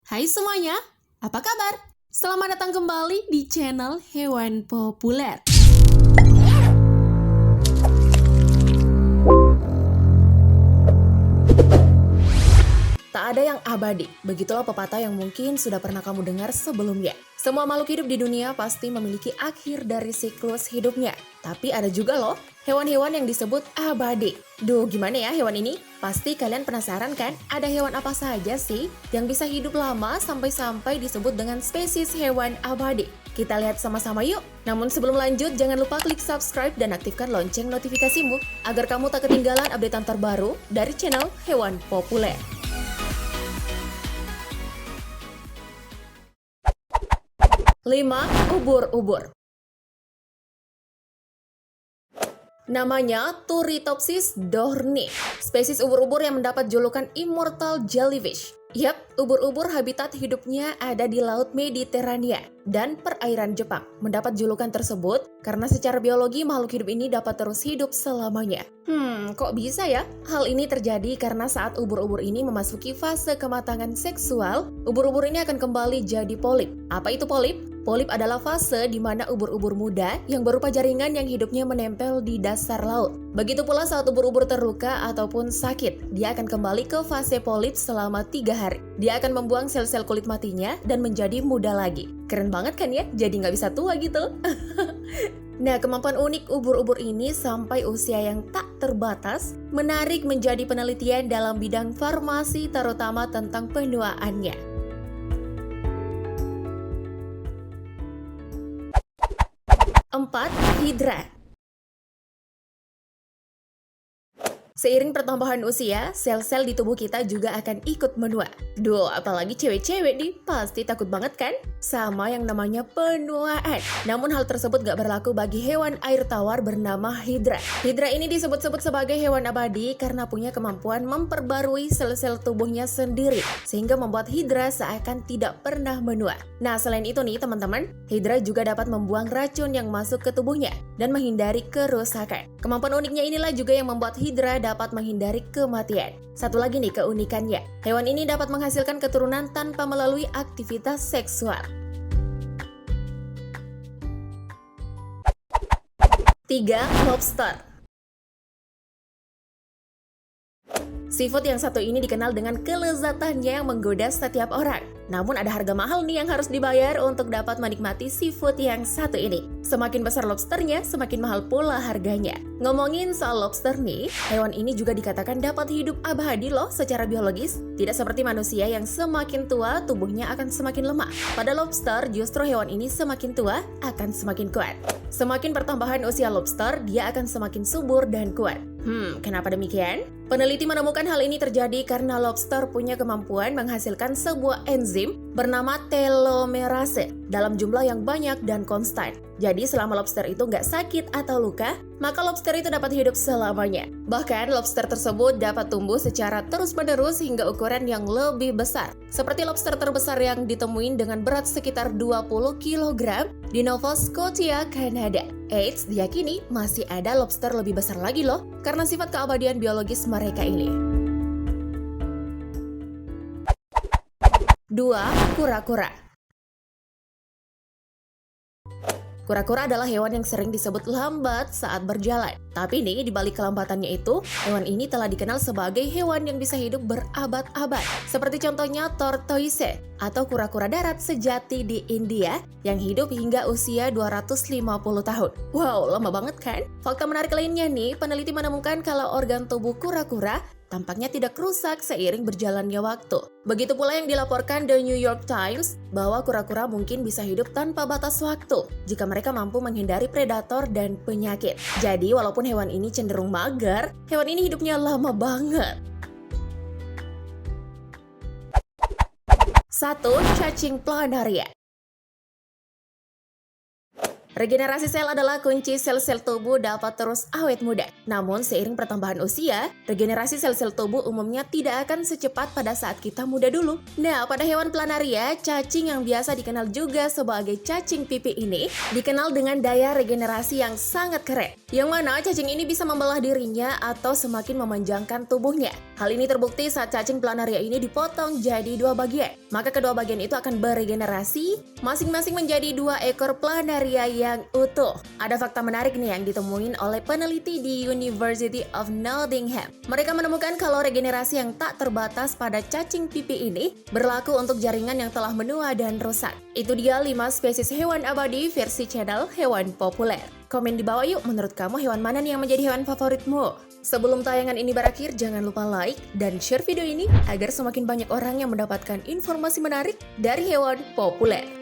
Hai semuanya, apa kabar? Selamat datang kembali di channel Hewan Populer. Tak ada yang abadi, begitulah pepatah yang mungkin sudah pernah kamu dengar sebelumnya. Semua makhluk hidup di dunia pasti memiliki akhir dari siklus hidupnya. Tapi ada juga loh, hewan-hewan yang disebut abadi. Duh, gimana ya hewan ini? Pasti kalian penasaran kan? Ada hewan apa saja sih yang bisa hidup lama sampai-sampai disebut dengan spesies hewan abadi? Kita lihat sama-sama yuk. Namun sebelum lanjut, jangan lupa klik subscribe dan aktifkan lonceng notifikasimu agar kamu tak ketinggalan updatean terbaru dari channel Hewan Populer. 5. Ubur-ubur. Namanya Turritopsis dohrnii, spesies ubur-ubur yang mendapat julukan Immortal Jellyfish. Yap, ubur-ubur habitat hidupnya ada di Laut Mediterania dan perairan Jepang. Mendapat julukan tersebut karena secara biologi makhluk hidup ini dapat terus hidup selamanya. Kok bisa ya? Hal ini terjadi karena saat ubur-ubur ini memasuki fase kematangan seksual, ubur-ubur ini akan kembali jadi polip. Apa itu polip? Polip adalah fase di mana ubur-ubur muda yang berupa jaringan yang hidupnya menempel di dasar laut. Begitu pula saat ubur-ubur terluka ataupun sakit, dia akan kembali ke fase polip selama 3 hari. Dia akan membuang sel-sel kulit matinya dan menjadi muda lagi. Keren banget kan ya? Jadi nggak bisa tua gitu. Nah, kemampuan unik ubur-ubur ini sampai usia yang tak terbatas menarik menjadi penelitian dalam bidang farmasi terutama tentang penuaannya. 4. Hidra. Seiring pertambahan usia, sel-sel di tubuh kita juga akan ikut menua. Duh, apalagi cewek-cewek nih, pasti takut banget kan? Sama yang namanya penuaan. Namun hal tersebut gak berlaku bagi hewan air tawar bernama hidra. Hidra ini disebut-sebut sebagai hewan abadi karena punya kemampuan memperbarui sel-sel tubuhnya sendiri, sehingga membuat hidra seakan tidak pernah menua. Nah, selain itu nih teman-teman, hidra juga dapat membuang racun yang masuk ke tubuhnya dan menghindari kerusakan. Kemampuan uniknya inilah juga yang membuat hidra dapat menghindari kematian. Satu lagi nih keunikannya, hewan ini dapat menghasilkan keturunan tanpa melalui aktivitas seksual. 3. Lobster. Seafood yang satu ini dikenal dengan kelezatannya yang menggoda setiap orang. Namun ada harga mahal nih yang harus dibayar untuk dapat menikmati seafood yang satu ini. Semakin besar lobsternya, semakin mahal pula harganya. Ngomongin soal lobster nih, hewan ini juga dikatakan dapat hidup abadi loh secara biologis. Tidak seperti manusia yang semakin tua, tubuhnya akan semakin lemah. Pada lobster, justru hewan ini semakin tua, akan semakin kuat. Semakin pertambahan usia lobster, dia akan semakin subur dan kuat. Kenapa demikian? Peneliti menemukan hal ini terjadi karena lobster punya kemampuan menghasilkan sebuah enzim bernama telomerase dalam jumlah yang banyak dan konstan. Jadi selama lobster itu nggak sakit atau luka, maka lobster itu dapat hidup selamanya. Bahkan lobster tersebut dapat tumbuh secara terus-menerus hingga ukuran yang lebih besar. Seperti lobster terbesar yang ditemuin dengan berat sekitar 20 kg di Nova Scotia, Kanada. Eits, diyakini masih ada lobster lebih besar lagi loh, karena sifat keabadian biologis mereka ini. 2. Kura-kura. Kura-kura adalah hewan yang sering disebut lambat saat berjalan. Tapi nih, di balik kelambatannya itu, hewan ini telah dikenal sebagai hewan yang bisa hidup berabad-abad. Seperti contohnya tortoise atau kura-kura darat sejati di India yang hidup hingga usia 250 tahun. Wow, lama banget kan? Fakta menarik lainnya nih, peneliti menemukan kalau organ tubuh kura-kura tampaknya tidak rusak seiring berjalannya waktu. Begitu pula yang dilaporkan The New York Times bahwa kura-kura mungkin bisa hidup tanpa batas waktu jika mereka mampu menghindari predator dan penyakit. Jadi walaupun hewan ini cenderung mager, hewan ini hidupnya lama banget. 1. Cacing planaria. Regenerasi sel adalah kunci sel-sel tubuh dapat terus awet muda. Namun seiring pertambahan usia, regenerasi sel-sel tubuh umumnya tidak akan secepat pada saat kita muda dulu. Nah, pada hewan planaria, cacing yang biasa dikenal juga sebagai cacing pipi ini dikenal dengan daya regenerasi yang sangat keren. yang mana cacing ini bisa membelah dirinya atau semakin memanjangkan tubuhnya. Hal ini terbukti saat cacing planaria ini dipotong jadi 2 bagian. Maka kedua bagian itu akan beregenerasi, masing-masing menjadi 2 ekor planaria yang utuh. Ada fakta menarik nih yang ditemuin oleh peneliti di University of Nottingham. Mereka menemukan kalau regenerasi yang tak terbatas pada cacing pipi ini berlaku untuk jaringan yang telah menua dan rusak. Itu dia 5 spesies hewan abadi versi channel Hewan Populer. Komen di bawah yuk, menurut kamu hewan mana nih yang menjadi hewan favoritmu? Sebelum tayangan ini berakhir, jangan lupa like dan share video ini agar semakin banyak orang yang mendapatkan informasi menarik dari hewan populer.